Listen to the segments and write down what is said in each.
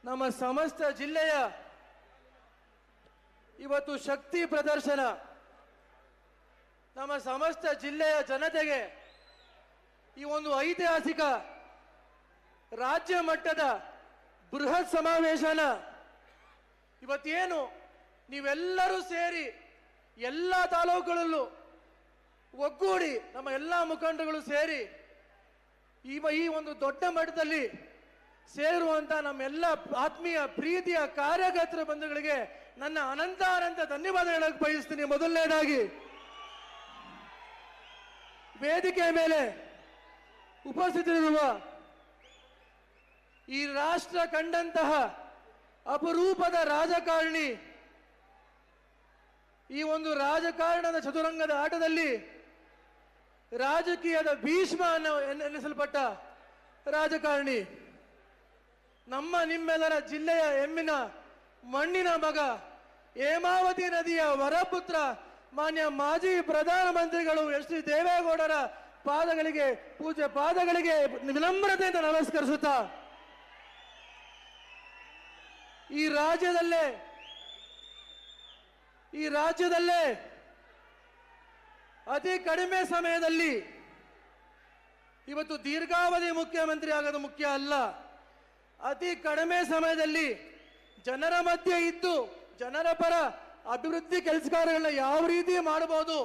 ನಮ್ಮ ಸಮಸ್ತ ಜಿಲ್ಲೆಯ ಇವತ್ತು ಶಕ್ತಿ ಪ್ರದರ್ಶನ, ನಮ್ಮ ಸಮಸ್ತ ಜಿಲ್ಲೆಯ ಜನತೆಗೆ ಈ ಒಂದು ಐತಿಹಾಸಿಕ ರಾಜ್ಯ ಮಟ್ಟದ ಬೃಹತ್ ಸಮಾವೇಶನ ಇವತ್ತೇನು ನೀವೆಲ್ಲರೂ ಸೇರಿ ಎಲ್ಲ ತಾಲೂಕುಗಳಲ್ಲೂ ಒಗ್ಗೂಡಿ ನಮ್ಮ ಎಲ್ಲ ಮುಖಂಡರುಗಳು ಸೇರಿ ಈ ಒಂದು ದೊಡ್ಡ ಮಟ್ಟದಲ್ಲಿ ಸೇರಿರುವಂತ ನಮ್ಮೆಲ್ಲ ಆತ್ಮೀಯ ಪ್ರೀತಿಯ ಕಾರ್ಯಕರ್ತರ ಬಂಧುಗಳಿಗೆ ನನ್ನ ಅನಂತ ಧನ್ಯವಾದ ಹೇಳಕ್ಕೆ ಬಯಸ್ತೀನಿ. ಮೊದಲನೇದಾಗಿ ವೇದಿಕೆ ಮೇಲೆ ಉಪಸ್ಥಿತರಿರುವ ಈ ರಾಷ್ಟ್ರ ಕಂಡಂತಹ ಅಪರೂಪದ ರಾಜಕಾರಣಿ, ಈ ಒಂದು ರಾಜಕಾರಣದ ಚದುರಂಗದ ಆಟದಲ್ಲಿ ರಾಜಕೀಯದ ಭೀಷ್ಮ ಎನ್ನಿಸಲ್ಪಟ್ಟ ರಾಜಕಾರಣಿ, ನಮ್ಮ ನಿಮ್ಮೆಲ್ಲರ ಜಿಲ್ಲೆಯ ಹೆಮ್ಮಿನ ಮಣ್ಣಿನ ಮಗ, ಹೇಮಾವತಿ ನದಿಯ ವರಪುತ್ರ, ಮಾನ್ಯ ಮಾಜಿ ಪ್ರಧಾನಮಂತ್ರಿಗಳು ಎಚ್ ಡಿ ದೇವೇಗೌಡರ ಪಾದಗಳಿಗೆ, ಪೂಜ್ಯ ಪಾದಗಳಿಗೆ ವಿನಮ್ರತೆಯಿಂದ ನಮಸ್ಕರಿಸುತ್ತಾ ಈ ರಾಜ್ಯದಲ್ಲೇ ಅತಿ ಕಡಿಮೆ ಸಮಯದಲ್ಲಿ ಇವತ್ತು ದೀರ್ಘಾವಧಿ ಮುಖ್ಯಮಂತ್ರಿ ಆಗೋದು ಮುಖ್ಯ ಅಲ್ಲ, ಅತಿ ಕಡಿಮೆ ಸಮಯದಲ್ಲಿ ಜನರ ಮಧ್ಯೆ ಇದ್ದು ಜನರ ಪರ ಅಭಿವೃದ್ಧಿ ಕೆಲಸ ಕಾರ್ಯಗಳನ್ನ ಯಾವ ರೀತಿ ಮಾಡಬಹುದು,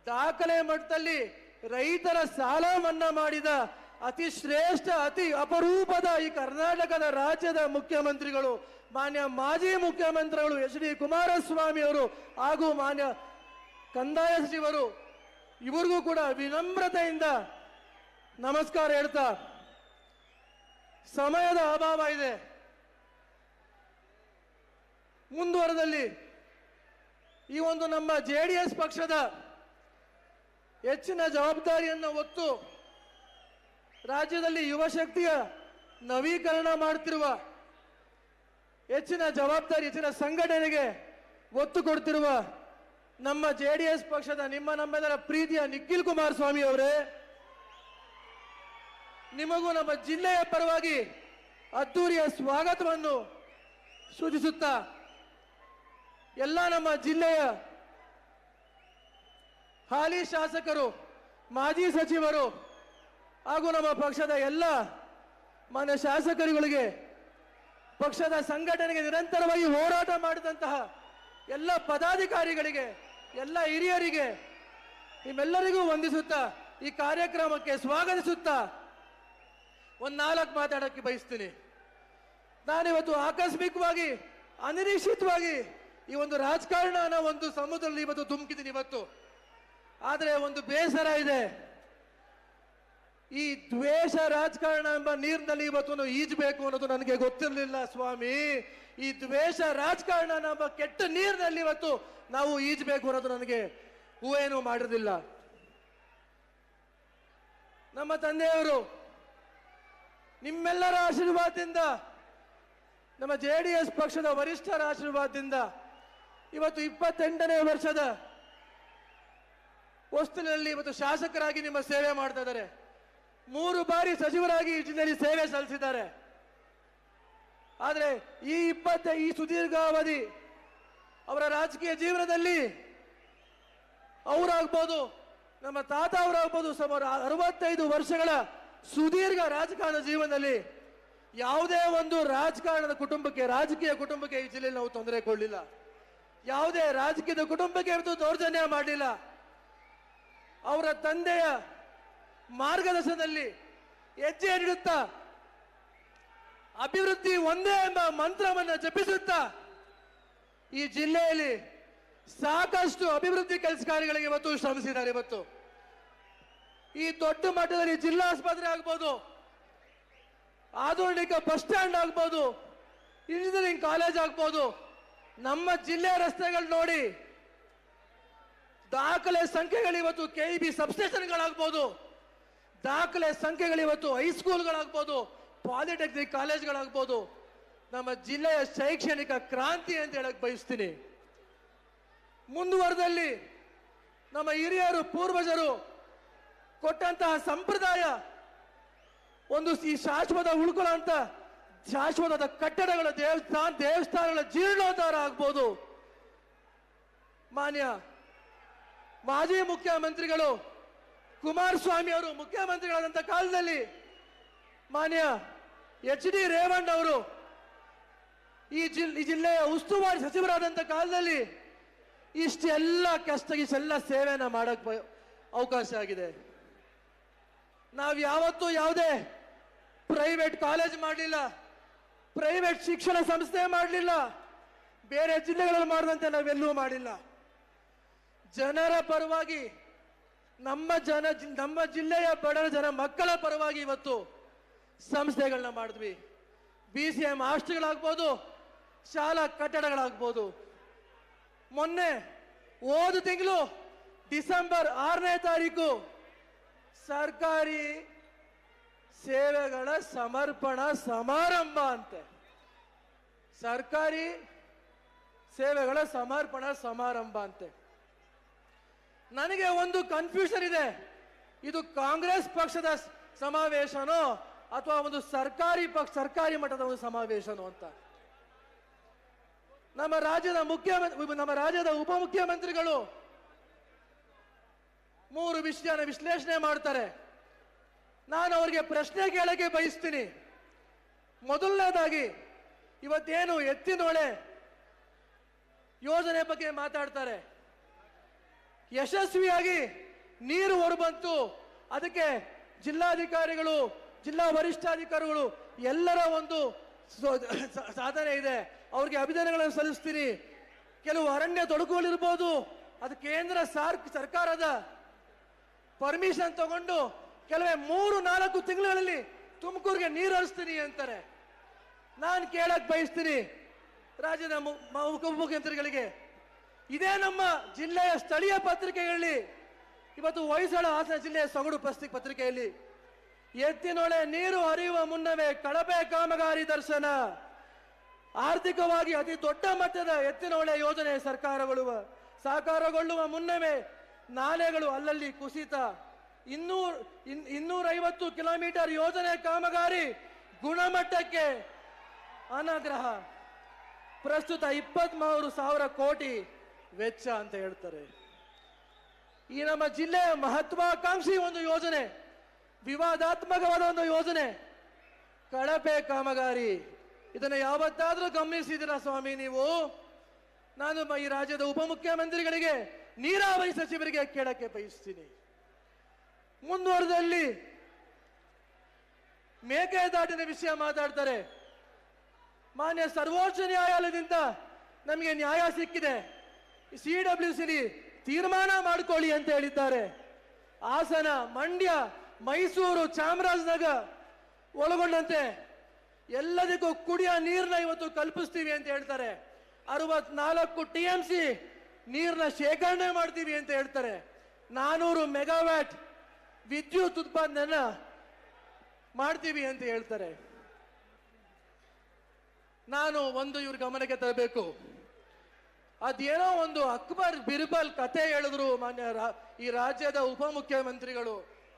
ದಾಖಲೆ ಮಟ್ಟದಲ್ಲಿ ರೈತರ ಸಾಲ ಮನ್ನಾ ಮಾಡಿದ ಅತಿ ಶ್ರೇಷ್ಠ ಅತಿ ಅಪರೂಪದ ಈ ಕರ್ನಾಟಕದ ರಾಜ್ಯದ ಮುಖ್ಯಮಂತ್ರಿಗಳು, ಮಾನ್ಯ ಮಾಜಿ ಮುಖ್ಯಮಂತ್ರಿಗಳು ಎಚ್ ಡಿ ಕುಮಾರಸ್ವಾಮಿ ಅವರು ಹಾಗೂ ಮಾನ್ಯ ಕಂದಾಯ ಸಚಿವರು, ಇವರಿಗೂ ಕೂಡ ವಿನಮ್ರತೆಯಿಂದ ನಮಸ್ಕಾರ ಹೇಳ್ತಾ, ಸಮಯದ ಅಭಾವ ಇದೆ, ಮುಂದುವರೆದಲ್ಲಿ ಈ ಒಂದು ನಮ್ಮ ಜೆಡಿಎಸ್ ಪಕ್ಷದ ಹೆಚ್ಚಿನ ಜವಾಬ್ದಾರಿಯನ್ನು ಹೊತ್ತು ರಾಜ್ಯದಲ್ಲಿ ಯುವ ಶಕ್ತಿಯ ನವೀಕರಣ ಮಾಡುತ್ತಿರುವ, ಹೆಚ್ಚಿನ ಜವಾಬ್ದಾರಿ, ಹೆಚ್ಚಿನ ಸಂಘಟನೆಗೆ ಒತ್ತು ಕೊಡ್ತಿರುವ ನಮ್ಮ ಜೆಡಿಎಸ್ ಪಕ್ಷದ ನಮ್ಮೆಲ್ಲರ ಪ್ರೀತಿಯ ನಿಖಿಲ್ ಕುಮಾರಸ್ವಾಮಿ ಅವರೇ, ನಿಮಗೂ ನಮ್ಮ ಜಿಲ್ಲೆಯ ಪರವಾಗಿ ಅದ್ದೂರಿಯ ಸ್ವಾಗತವನ್ನು ಸೂಚಿಸುತ್ತಾ, ಎಲ್ಲ ನಮ್ಮ ಜಿಲ್ಲೆಯ ಹಾಲಿ ಶಾಸಕರು, ಮಾಜಿ ಸಚಿವರು ಹಾಗೂ ನಮ್ಮ ಪಕ್ಷದ ಎಲ್ಲ ಮಾನ್ಯ ಶಾಸಕರುಗಳಿಗೆ, ಪಕ್ಷದ ಸಂಘಟನೆಗೆ ನಿರಂತರವಾಗಿ ಹೋರಾಟ ಮಾಡಿದಂತಹ ಎಲ್ಲ ಪದಾಧಿಕಾರಿಗಳಿಗೆ, ಎಲ್ಲ ಹಿರಿಯರಿಗೆ, ನಿಮ್ಮೆಲ್ಲರಿಗೂ ವಂದಿಸುತ್ತಾ ಈ ಕಾರ್ಯಕ್ರಮಕ್ಕೆ ಸ್ವಾಗತಿಸುತ್ತಾ ಒಂದು 4 ಮಾತಾಡಕ್ಕೆ ಬಯಸ್ತೀನಿ. ನಾನಿವತ್ತು ಆಕಸ್ಮಿಕವಾಗಿ, ಅನಿರೀಕ್ಷಿತವಾಗಿ ಈ ಒಂದು ರಾಜಕಾರಣ ಅನ್ನೋ ಒಂದು ಸಮುದ್ರದಲ್ಲಿ ಇವತ್ತು ಧುಮುಕಿದ್ದೀನಿ ಇವತ್ತು. ಆದರೆ ಒಂದು ಬೇಸರ ಇದೆ, ಈ ದ್ವೇಷ ರಾಜಕಾರಣ ಎಂಬ ನೀರಿನಲ್ಲಿ ಇವತ್ತು ಈಜಬೇಕು ಅನ್ನೋದು ನನಗೆ ಗೊತ್ತಿರಲಿಲ್ಲ ಸ್ವಾಮಿ. ಈ ದ್ವೇಷ ರಾಜಕಾರಣ ಎಂಬ ಕೆಟ್ಟ ನೀರಿನಲ್ಲಿ ಇವತ್ತು ನಾವು ಈಜಬೇಕು ಅನ್ನೋದು ನನಗೆ ಊಹೆನೂ ಮಾಡಿರಲಿಲ್ಲ. ನಮ್ಮ ತಂದೆಯವರು ನಿಮ್ಮೆಲ್ಲರ ಆಶೀರ್ವಾದದಿಂದ, ನಮ್ಮ ಜೆಡಿಎಸ್ ಪಕ್ಷದ ವರಿಷ್ಠರ ಆಶೀರ್ವಾದದಿಂದ ಇವತ್ತು 28ನೇ ವರ್ಷದ ಹೊಸ್ತಿಲಲ್ಲಿ ಇವತ್ತು ಶಾಸಕರಾಗಿ ನಿಮ್ಮ ಸೇವೆ ಮಾಡ್ತಾ ಇದ್ದಾರೆ. 3 ಬಾರಿ ಸಚಿವರಾಗಿ ಈ ಜಿಲ್ಲೆಯಲ್ಲಿ ಸೇವೆ ಸಲ್ಲಿಸಿದ್ದಾರೆ. ಆದರೆ ಈ ಸುದೀರ್ಘಾವಧಿ ಅವರ ರಾಜಕೀಯ ಜೀವನದಲ್ಲಿ ಅವರಾಗ್ಬೋದು, ನಮ್ಮ ತಾತ ಅವರಾಗ್ಬೋದು, ಸುಮಾರು 65 ವರ್ಷಗಳ ಸುದೀರ್ಘ ರಾಜಕಾರಣ ಜೀವನದಲ್ಲಿ ಯಾವುದೇ ಒಂದು ರಾಜಕಾರಣದ ಕುಟುಂಬಕ್ಕೆ, ರಾಜಕೀಯ ಕುಟುಂಬಕ್ಕೆ ಈ ಜಿಲ್ಲೆಯಲ್ಲಿ ನಾವು ತೊಂದರೆ ಕೊಡಲಿಲ್ಲ. ಯಾವುದೇ ರಾಜಕೀಯದ ಕುಟುಂಬಕ್ಕೆ ಇವತ್ತು ದೌರ್ಜನ್ಯ ಮಾಡಲಿಲ್ಲ. ಅವರ ತಂದೆಯ ಮಾರ್ಗದರ್ಶನದಲ್ಲಿ ಹೆಜ್ಜೆ ನೀಡುತ್ತಾ ಅಭಿವೃದ್ಧಿ ಒಂದೇ ಎಂಬ ಮಂತ್ರವನ್ನು ಜಪಿಸುತ್ತಾ ಈ ಜಿಲ್ಲೆಯಲ್ಲಿ ಸಾಕಷ್ಟು ಅಭಿವೃದ್ಧಿ ಕೆಲಸ ಕಾರ್ಯಗಳಿಗೆ ಇವತ್ತು ಶ್ರಮಿಸಿದ್ದಾರೆ. ಇವತ್ತು ಈ ದೊಡ್ಡ ಮಟ್ಟದಲ್ಲಿ ಜಿಲ್ಲಾ ಆಸ್ಪತ್ರೆ ಆಗ್ಬೋದು, ಆಧುನಿಕ ಬಸ್ ಸ್ಟ್ಯಾಂಡ್ ಆಗ್ಬೋದು, ಇಂಜಿನಿಯರಿಂಗ್ ಕಾಲೇಜ್ ಆಗ್ಬೋದು, ನಮ್ಮ ಜಿಲ್ಲೆಯ ರಸ್ತೆಗಳು ನೋಡಿ, ದಾಖಲೆ ಸಂಖ್ಯೆಗಳು ಇವತ್ತು ಕೆಇಬಿ ಸಬ್ಸ್ಟೇಷನ್ಗಳಾಗ್ಬೋದು, ದಾಖಲೆ ಸಂಖ್ಯೆಗಳು ಇವತ್ತು ಹೈಸ್ಕೂಲ್ಗಳಾಗ್ಬೋದು, ಪಾಲಿಟೆಕ್ನಿಕ್ ಕಾಲೇಜ್ಗಳಾಗ್ಬೋದು. ನಮ್ಮ ಜಿಲ್ಲೆಯ ಶೈಕ್ಷಣಿಕ ಕ್ರಾಂತಿ ಅಂತ ಹೇಳಕ್ ಬಯಸ್ತೀನಿ. ಮುಂದುವರೆದಲ್ಲಿ ನಮ್ಮ ಹಿರಿಯರು, ಪೂರ್ವಜರು ಕೊಟ್ಟಂತಹ ಸಂಪ್ರದಾಯ ಒಂದು ಈ ಶಾಶ್ವತ ಉಳ್ಕೊಳ್ಳುವಂತ ಶಾಶ್ವತದ ಕಟ್ಟಡಗಳ ದೇವಸ್ಥಾನಗಳ ಜೀರ್ಣೋದ್ಧಾರ ಆಗ್ಬೋದು. ಮಾನ್ಯ ಮಾಜಿ ಮುಖ್ಯಮಂತ್ರಿಗಳು ಕುಮಾರಸ್ವಾಮಿ ಅವರು ಮುಖ್ಯಮಂತ್ರಿಗಳಾದಂಥ ಕಾಲದಲ್ಲಿ ಮಾನ್ಯ HD ರೇವಣ್ಣ ಅವರು ಈ ಜಿಲ್ಲೆಯ ಉಸ್ತುವಾರಿ ಸಚಿವರಾದಂಥ ಕಾಲದಲ್ಲಿ ಇಷ್ಟೆಲ್ಲ ಸೇವೆನ ಮಾಡಕ್ ಅವಕಾಶ ಆಗಿದೆ. ನಾವು ಯಾವತ್ತೂ ಯಾವುದೇ ಪ್ರೈವೇಟ್ ಕಾಲೇಜ್ ಮಾಡಲಿಲ್ಲ, ಪ್ರೈವೇಟ್ ಶಿಕ್ಷಣ ಸಂಸ್ಥೆ ಮಾಡಲಿಲ್ಲ, ಬೇರೆ ಜಿಲ್ಲೆಗಳಲ್ಲಿ ಮಾಡಿದಂತೆ ನಾವೆಲ್ಲೂ ಮಾಡಿಲ್ಲ. ಜನರ ಪರವಾಗಿ ನಮ್ಮ ಜಿಲ್ಲೆಯ ಬಡ ಜನ ಮಕ್ಕಳ ಪರವಾಗಿ ಇವತ್ತು ಸಂಸ್ಥೆಗಳನ್ನ ಮಾಡಿದ್ವಿ. BCM ಹಾಸ್ಟೆಲ್ಗಳಾಗ್ಬೋದು, ಶಾಲಾ ಕಟ್ಟಡಗಳಾಗ್ಬೋದು. ಮೊನ್ನೆ ಹೋದ ತಿಂಗಳು ಡಿಸೆಂಬರ್ 6ನೇ ತಾರೀಕು ಸರ್ಕಾರಿ ಸೇವೆಗಳ ಸಮರ್ಪಣಾ ಸಮಾರಂಭ ಅಂತೆ. ಸರ್ಕಾರಿ ಸೇವೆಗಳ ಸಮರ್ಪಣಾ ಸಮಾರಂಭ ಅಂತೆ. ನನಗೆ ಒಂದು ಕನ್ಫ್ಯೂಷನ್ ಇದೆ, ಇದು ಕಾಂಗ್ರೆಸ್ ಪಕ್ಷದ ಸಮಾವೇಶನೋ ಅಥವಾ ಒಂದು ಸರ್ಕಾರಿ ಮಟ್ಟದ ಒಂದು ಸಮಾವೇಶನೋ ಅಂತ. ನಮ್ಮ ರಾಜ್ಯದ ಉಪಮುಖ್ಯಮಂತ್ರಿಗಳು 3 ವಿಷಯನ ವಿಶ್ಲೇಷಣೆ ಮಾಡ್ತಾರೆ. ನಾನು ಅವರಿಗೆ ಪ್ರಶ್ನೆ ಕೇಳಕ್ಕೆ ಬಯಸ್ತೀನಿ. ಮೊದಲನೇದಾಗಿ ಇವತ್ತೇನು ಎತ್ತಿನಹೊಳೆ ಯೋಜನೆ ಬಗ್ಗೆ ಮಾತಾಡ್ತಾರೆ. ಯಶಸ್ವಿಯಾಗಿ ನೀರು ಹೊರಬಂತು, ಅದಕ್ಕೆ ಜಿಲ್ಲಾಧಿಕಾರಿಗಳು, ಜಿಲ್ಲಾ ವರಿಷ್ಠಾಧಿಕಾರಿಗಳು ಎಲ್ಲರ ಒಂದು ಸಾಧನೆ ಇದೆ, ಅವ್ರಿಗೆ ಅಭಿನಂದನೆಗಳನ್ನು ಸಲ್ಲಿಸ್ತೀನಿ. ಕೆಲವು ಅರಣ್ಯ ತೊಡಕುಗಳಿರ್ಬೋದು, ಅದು ಕೇಂದ್ರ ಸರ್ಕಾರದ ಪರ್ಮಿಷನ್ ತಗೊಂಡು ಕೆಲವೇ 3-4 ತಿಂಗಳಲ್ಲಿ ತುಮಕೂರಿಗೆ ನೀರು ಹರಿಸ್ತೀನಿ ಅಂತಾರೆ. ನಾನು ಕೇಳಕ್ ಬಯಸ್ತೀನಿ ರಾಜ್ಯದ ಉಪಮುಖ್ಯಮಂತ್ರಿಗಳಿಗೆ, ಇದೇ ನಮ್ಮ ಜಿಲ್ಲೆಯ ಸ್ಥಳೀಯ ಪತ್ರಿಕೆಗಳಲ್ಲಿ ಇವತ್ತು ಹೊಯ್ಸಳ ಹಾಸನ ಜಿಲ್ಲೆಯ ಸೊಗಡು ಪತ್ರಿಕೆಯಲ್ಲಿ ಎತ್ತಿನೊಳೆ ನೀರು ಹರಿಯುವ ಮುನ್ನವೇ ಕಳಪೆ ಕಾಮಗಾರಿ ದರ್ಶನ, ಆರ್ಥಿಕವಾಗಿ ಅತಿ ದೊಡ್ಡ ಮಟ್ಟದ ಎತ್ತಿನೊಳೆ ಯೋಜನೆ ಸಾಕಾರಗೊಳ್ಳುವ ಮುನ್ನವೇ ನಾಲೆಗಳು ಅಲ್ಲಲ್ಲಿ ಕುಸಿತ, 250 ಕಿಲೋಮೀಟರ್ ಯೋಜನೆ ಕಾಮಗಾರಿ ಗುಣಮಟ್ಟಕ್ಕೆ ಅನಗ್ರಹ, ಪ್ರಸ್ತುತ 23,000 ಕೋಟಿ ವೆಚ್ಚ ಅಂತ ಹೇಳ್ತಾರೆ. ಈ ನಮ್ಮ ಜಿಲ್ಲೆಯ ಮಹತ್ವಾಕಾಂಕ್ಷಿ ಒಂದು ಯೋಜನೆ, ವಿವಾದಾತ್ಮಕವಾದ ಒಂದು ಯೋಜನೆ ಕಳಪೆ ಕಾಮಗಾರಿ. ಇದನ್ನು ಯಾವತ್ತಾದ್ರೂ ಗಮನಿಸಿದಿರಾ ಸ್ವಾಮಿ ನೀವು? ನಾನು ಈ ರಾಜ್ಯದ ಉಪಮುಖ್ಯಮಂತ್ರಿಗಳಿಗೆ, ನೀರಾವರಿ ಸಚಿವರಿಗೆ ಕೇಳಕ್ಕೆ ಬಯಸ್ತೀನಿ. ಮುಂದುವರೆದಲ್ಲಿ ಮೇಕೆದಾಟಿನ ವಿಷಯ ಮಾತಾಡ್ತಾರೆ. ಮಾನ್ಯ ಸರ್ವೋಚ್ಚ ನ್ಯಾಯಾಲಯದಿಂದ ನಮಗೆ ನ್ಯಾಯ ಸಿಕ್ಕಿದೆ, CWC ತೀರ್ಮಾನ ಮಾಡಿಕೊಳ್ಳಿ ಅಂತ ಹೇಳಿದ್ದಾರೆ. ಹಾಸನ, ಮಂಡ್ಯ, ಮೈಸೂರು, ಚಾಮರಾಜನಗರ ಒಳಗೊಂಡಂತೆ ಎಲ್ಲದಕ್ಕೂ ಕುಡಿಯ ನೀರನ್ನ ಇವತ್ತು ಕಲ್ಪಿಸ್ತೀವಿ ಅಂತ ಹೇಳ್ತಾರೆ. 64 TMC ನೀರನ್ನ ಶೇಖರಣೆ ಮಾಡ್ತೀವಿ ಅಂತ ಹೇಳ್ತಾರೆ. 400 ಮೆಗಾವ್ಯಾಟ್ ವಿದ್ಯುತ್ ಉತ್ಪಾದನೆಯನ್ನ ಮಾಡ್ತೀವಿ ಅಂತ ಹೇಳ್ತಾರೆ. ನಾನು ಒಂದು ಇವ್ರ ಗಮನಕ್ಕೆ ತರಬೇಕು, ಅದೇನೋ ಒಂದು ಅಕ್ಬರ್ ಬಿರ್ಬಲ್ ಕತೆ ಹೇಳಿದ್ರು ಮಾನ್ಯ ಈ ರಾಜ್ಯದ ಉಪಮುಖ್ಯಮಂತ್ರಿಗಳು.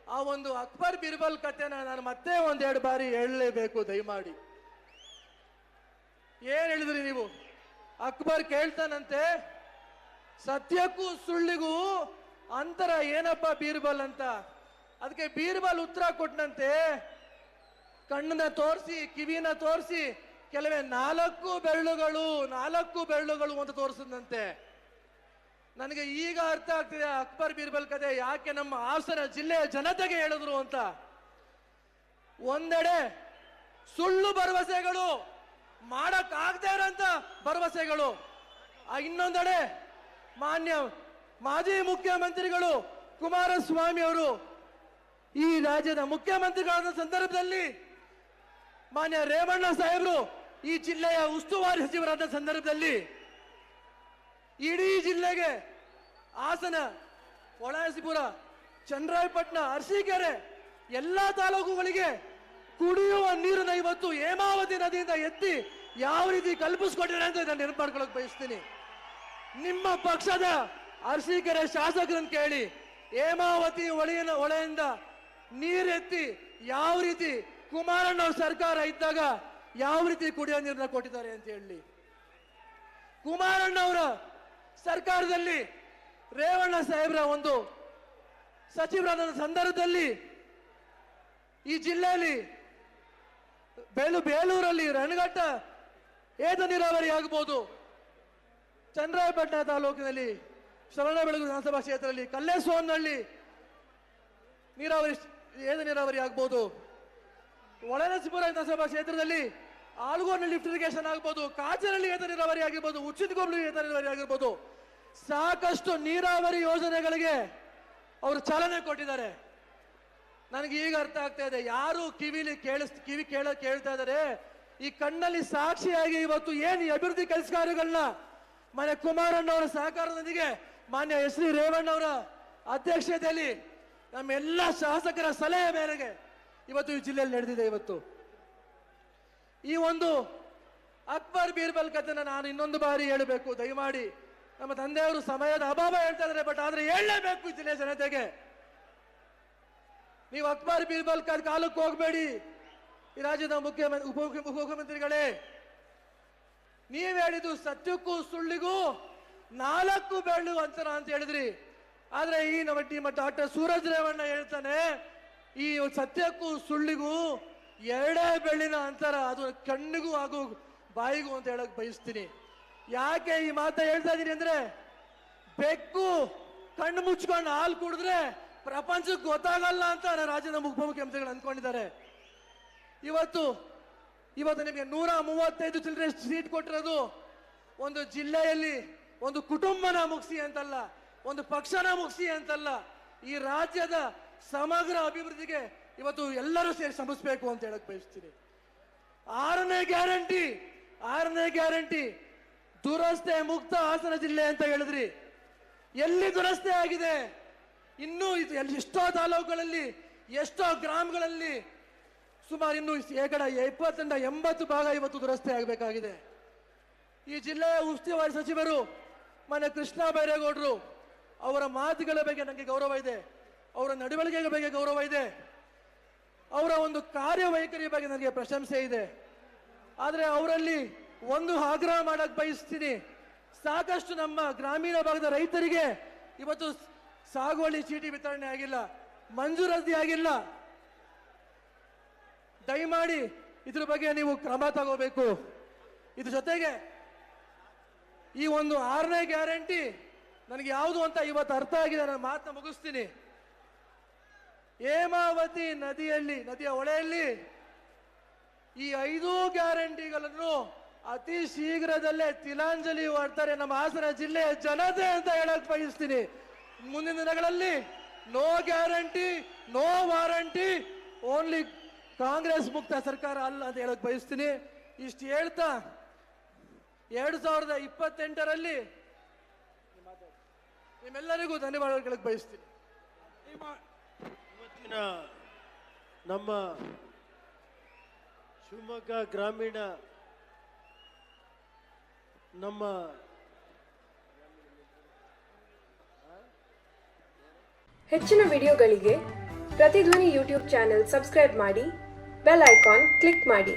ಆ ಒಂದು ಅಕ್ಬರ್ ಬಿರ್ಬಲ್ ಕತೆನ ನಾನು ಮತ್ತೆ 1-2 ಬಾರಿ ಹೇಳಲೇಬೇಕು ದಯಮಾಡಿ. ಏನ್ ಹೇಳಿದ್ರಿ ನೀವು? ಅಕ್ಬರ್ ಕೇಳ್ತಾನಂತೆ, ಸತ್ಯಕ್ಕೂ ಸುಳ್ಳಿಗೂ ಅಂತರ ಏನಪ್ಪ ಬೀರ್ಬಲ್ ಅಂತ. ಅದಕ್ಕೆ ಬೀರ್ಬಲ್ ಉತ್ತರ ಕೊಟ್ಟನಂತೆ, ಕಣ್ಣನ್ನ ತೋರಿಸಿ, ಕಿವಿನ ತೋರಿಸಿ, ಕೆಲವೇ 4 ಬೆರಳುಗಳು ಅಂತ ತೋರಿಸಿದಂತೆ. ನನಗೆ ಈಗ ಅರ್ಥ ಆಗ್ತಿದೆ ಅಕ್ಬರ್ ಬೀರ್ಬಲ್ ಕತೆ ಯಾಕೆ ನಮ್ಮ ಹಾಸನ ಜಿಲ್ಲೆಯ ಜನತೆಗೆ ಹೇಳಿದ್ರು ಅಂತ. ಒಂದೆಡೆ ಸುಳ್ಳು ಭರವಸೆಗಳು, ಮಾಡಕ್ ಆಗದೆ ಇರೋಂತ ಭರವಸೆಗಳು, ಇನ್ನೊಂದೆಡೆ ಮಾನ್ಯ ಮಾಜಿ ಮುಖ್ಯಮಂತ್ರಿಗಳು ಕುಮಾರಸ್ವಾಮಿ ಅವರು ಈ ರಾಜ್ಯದ ಮುಖ್ಯಮಂತ್ರಿಗಳಾದ ಸಂದರ್ಭದಲ್ಲಿ ಮಾನ್ಯ ರೇವಣ್ಣ ಸಾಹೇಬರು ಈ ಜಿಲ್ಲೆಯ ಉಸ್ತುವಾರಿ ಸಚಿವರಾದ ಸಂದರ್ಭದಲ್ಲಿ ಇಡೀ ಜಿಲ್ಲೆಗೆ ಹಾಸನ, ಹೊಳಸಿಪುರ, ಚನ್ನರಾಯಪಟ್ಟಣ, ಅರಸೀಕೆರೆ ಎಲ್ಲಾ ತಾಲೂಕುಗಳಿಗೆ ಕುಡಿಯುವ ನೀರನ್ನ ಇವತ್ತು ಹೇಮಾವತಿ ನದಿಯಿಂದ ಎತ್ತಿ ಯಾವ ರೀತಿ ಕಲ್ಪಿಸ್ಕೊಟ್ಟಿದ್ದಾರೆ ಅಂತ ನಾನು ನೆನಪು ಮಾಡ್ಕೊಳಕ್ ಬಯಸ್ತೀನಿ. ನಿಮ್ಮ ಪಕ್ಷದ ಅರಸೀಕೆರೆ ಶಾಸಕರನ್ನು ಕೇಳಿ, ಹೇಮಾವತಿ ಹೊಳೆಯಿಂದ ನೀರೆತ್ತಿ ಯಾವ ರೀತಿ ಕುಮಾರಣ್ಣ ಸರ್ಕಾರ ಇದ್ದಾಗ ಯಾವ ರೀತಿ ಕುಡಿಯೋ ನೀರನ್ನ ಕೊಟ್ಟಿದ್ದಾರೆ ಅಂತ ಹೇಳಿ. ಕುಮಾರಣ್ಣ ಅವರ ಸರ್ಕಾರದಲ್ಲಿ ರೇವಣ್ಣ ಸಾಹೇಬ್ರ ಒಂದು ಸಚಿವರಾದ ಸಂದರ್ಭದಲ್ಲಿ ಈ ಜಿಲ್ಲೆಯಲ್ಲಿ ಬೇಲೂರಲ್ಲಿ ರಣಘಟ್ಟ ಏತ ನೀರಾವರಿ ಆಗಬಹುದು, ಚನ್ನರಾಯಪಟ್ಟಣ ತಾಲೂಕಿನಲ್ಲಿ ಶ್ರವಣಬೆಳಗೊಳ ವಿಧಾನಸಭಾ ಕ್ಷೇತ್ರದಲ್ಲಿ ಕಲ್ಲೇಸೋನಹಳ್ಳಿ ನೀರಾವರಿ ಏತ ನೀರಾವರಿ ಆಗ್ಬೋದು, ಒಳನರಸೀಪುರ ವಿಧಾನಸಭಾ ಕ್ಷೇತ್ರದಲ್ಲಿ ಆಲೂರಿನಲ್ಲಿ ಲಿಫ್ಟ್ ಇರಿಗೇಷನ್ ಆಗ್ಬೋದು, ಕಾಚನಹಳ್ಳಿ ಏತ ನೀರಾವರಿ ಆಗಿರ್ಬೋದು, ಉಚ್ಚಿನಗೊಬ್ಬರು ಏತ ನೀರಾವರಿ ಆಗಿರ್ಬೋದು. ಸಾಕಷ್ಟು ನೀರಾವರಿ ಯೋಜನೆಗಳಿಗೆ ಅವರು ಚಾಲನೆ ಕೊಟ್ಟಿದ್ದಾರೆ. ನನಗೆ ಈಗ ಅರ್ಥ ಆಗ್ತಾ ಇದೆ, ಯಾರು ಕಿವಿ ಕೇಳ್ತಾ ಇದ್ದಾರೆ, ಈ ಕಣ್ಣಲ್ಲಿ ಸಾಕ್ಷಿಯಾಗಿ ಇವತ್ತು ಏನು ಈ ಅಭಿವೃದ್ಧಿ ಕೆಲಸ ಕಾರ್ಯಗಳನ್ನ ಮನೆ ಕುಮಾರಣ್ಣ ಅವರ ಸಹಕಾರದೊಂದಿಗೆ ಮಾನ್ಯ ಎಸ್ ಡಿ ರೇವಣ್ಣ ಅವರ ಅಧ್ಯಕ್ಷತೆಯಲ್ಲಿ ನಮ್ಮೆಲ್ಲ ಶಾಸಕರ ಸಲಹೆ ಮೇರೆಗೆ ಇವತ್ತು ಈ ಜಿಲ್ಲೆಯಲ್ಲಿ ನಡೆದಿದೆ. ಇವತ್ತು ಈ ಒಂದು ಅಕ್ಬರ್ ಬೀರ್ಬಲ್ ಕಥೆನ ನಾನು ಇನ್ನೊಂದು ಬಾರಿ ಹೇಳಬೇಕು, ದಯಮಾಡಿ ನಮ್ಮ ತಂದೆಯವರು ಸಮಯದ ಅಭಾವ ಹೇಳ್ತಾ ಇದ್ದಾರೆ, ಬಟ್ ಆದ್ರೆ ಹೇಳಲೇಬೇಕು ಈ ಜಿಲ್ಲೆಯ ಜನತೆಗೆ. ನೀವು ಅಕ್ಬರ್ ಬೀರ್ಬಲ್ ಕಾಲಕ್ಕೆ ಹೋಗಬೇಡಿ. ಈ ರಾಜ್ಯದ ಉಪಮುಖ್ಯಮಂತ್ರಿಗಳೇ, ನೀವ್ ಹೇಳಿದ್ದು ಸತ್ಯಕ್ಕೂ ಸುಳ್ಳಿಗೂ 4 ಬೆರಳು ಅಂತರ ಅಂತ ಹೇಳಿದ್ರಿ. ಆದ್ರೆ ಈ ನಮ್ಮ ಡಾಕ್ಟರ್ ಸೂರಜ್ ರೇವಣ್ಣ ಹೇಳ್ತಾನೆ, ಈ ಸತ್ಯಕ್ಕೂ ಸುಳ್ಳಿಗೂ 2 ಬೆರಳಿನ ಅಂತರ, ಅದು ಕಣ್ಣಿಗೂ ಹಾಗೂ ಬಾಯಿಗೂ ಅಂತ ಹೇಳಕ್ ಬಯಸ್ತೀನಿ. ಯಾಕೆ ಈ ಮಾತ ಹೇಳ್ತಾ ಇದೀನಿ ಅಂದ್ರೆ, ಬೆಕ್ಕು ಕಣ್ಣು ಮುಚ್ಕೊಂಡು ಹಾಲು ಕುಡಿದ್ರೆ ಪ್ರಪಂಚಕ್ಕೆ ಗೊತ್ತಾಗಲ್ಲ ಅಂತ ರಾಜ್ಯದ ಉಪಮುಖ್ಯಮಂತ್ರಿಗಳು ಅಂದ್ಕೊಂಡಿದ್ದಾರೆ. ಇವತ್ತು ನಿಮಗೆ 135 ಚಿಲ್ಲರೆ ಸೀಟ್ ಕೊಟ್ಟಿರೋದು ಒಂದು ಜಿಲ್ಲೆಯಲ್ಲಿ ಒಂದು ಕುಟುಂಬನ ಮುಗಿಸಿ ಅಂತಲ್ಲ, ಒಂದು ಪಕ್ಷನ ಮುಗಿಸಿ ಅಂತಲ್ಲ, ಈ ರಾಜ್ಯದ ಸಮಗ್ರ ಅಭಿವೃದ್ಧಿಗೆ ಇವತ್ತು ಎಲ್ಲರೂ ಸೇರಿ ಶ್ರಮಿಸಬೇಕು ಅಂತ ಹೇಳಕ್ ಬಯಸ್ತೀನಿ. 6ನೇ ಗ್ಯಾರಂಟಿ ದುರಸ್ತಿ ಮುಕ್ತ ಹಾಸನ ಜಿಲ್ಲೆ ಅಂತ ಹೇಳಿದ್ರಿ. ಎಲ್ಲಿ ದುರಸ್ತಿ ಆಗಿದೆ? ಇನ್ನೂ ಎಷ್ಟೋ ತಾಲೂಕುಗಳಲ್ಲಿ, ಎಷ್ಟೋ ಗ್ರಾಮಗಳಲ್ಲಿ ಸುಮಾರು ಇನ್ನು 70% ಭಾಗ ಇವತ್ತು ದುರಸ್ತಿ ಆಗಬೇಕಾಗಿದೆ. ಈ ಜಿಲ್ಲೆಯ ಉಸ್ತುವಾರಿ ಸಚಿವರು ಮನೆ ಕೃಷ್ಣ ಬೈರೇಗೌಡರು, ಅವರ ಮಾತುಗಳ ಬಗ್ಗೆ ನನಗೆ ಗೌರವ ಇದೆ, ಅವರ ನಡವಳಿಕೆ ಬಗ್ಗೆ ಗೌರವ ಇದೆ, ಅವರ ಒಂದು ಕಾರ್ಯವೈಖರಿ ಬಗ್ಗೆ ನನಗೆ ಪ್ರಶಂಸೆ ಇದೆ. ಆದರೆ ಅವರಲ್ಲಿ ಒಂದು ಆಗ್ರಹ ಮಾಡಕ್ ಬಯಸ್ತೀನಿ, ಸಾಕಷ್ಟು ನಮ್ಮ ಗ್ರಾಮೀಣ ಭಾಗದ ರೈತರಿಗೆ ಇವತ್ತು ಸಾಗುವಳಿ ಚೀಟಿ ವಿತರಣೆ ಆಗಿಲ್ಲ, ಮಂಜೂರಾತಿ ಆಗಿಲ್ಲ. ದಯಮಾಡಿ ಇದ್ರ ಬಗ್ಗೆ ನೀವು ಕ್ರಮ ತಗೋಬೇಕು. ಇದ್ರ ಜೊತೆಗೆ ಈ ಒಂದು 6ನೇ ಗ್ಯಾರಂಟಿ ನನಗೆ ಯಾವುದು ಅಂತ ಇವತ್ತು ಅರ್ಥ ಆಗಿದೆ. ನಾನು ಮಾತನ್ನ ಮುಗಿಸ್ತೀನಿ. ಹೇಮಾವತಿ ನದಿಯ ಹೊಳೆಯಲ್ಲಿ ಈ 5 ಗ್ಯಾರಂಟಿಗಳನ್ನು ಅತಿ ಶೀಘ್ರದಲ್ಲೇ ತಿಲಾಂಜಲಿ ಮಾಡ್ತಾರೆ ನಮ್ಮ ಹಾಸನ ಜಿಲ್ಲೆಯ ಜನತೆ ಅಂತ ಹೇಳಕ್ ಬಯಸ್ತೀನಿ. ಮುಂದಿನ ದಿನಗಳಲ್ಲಿ no guarantee, no warranty, only Congress ಮುಕ್ತ ಸರ್ಕಾರ ಅಲ್ಲ ಅಂತ ಹೇಳಕ್ ಬಯಸ್ತೀನಿ. ಇಷ್ಟು ಹೇಳ್ತಾ 2028ರಲ್ಲಿ ನಿಮ್ಮೆಲ್ಲರಿಗೂ ಧನ್ಯವಾದಗಳು ಹೇಳಕ್ ಬಯಸ್ತೀನಿ. ಇವತ್ತಿನ ನಮ್ಮ ಶಿವಮೊಗ್ಗ ಗ್ರಾಮೀಣ ನಮ್ಮ ಹೆಚ್ಚಿನ ವಿಡಿಯೋಗಳಿಗೆ ಪ್ರತಿಧ್ವನಿ ಯೂಟ್ಯೂಬ್ ಚಾನೆಲ್ ಸಬ್ಸ್ಕ್ರೈಬ್ ಮಾಡಿ, ಬೆಲ್ ಐಕಾನ್ ಕ್ಲಿಕ್ ಮಾಡಿ.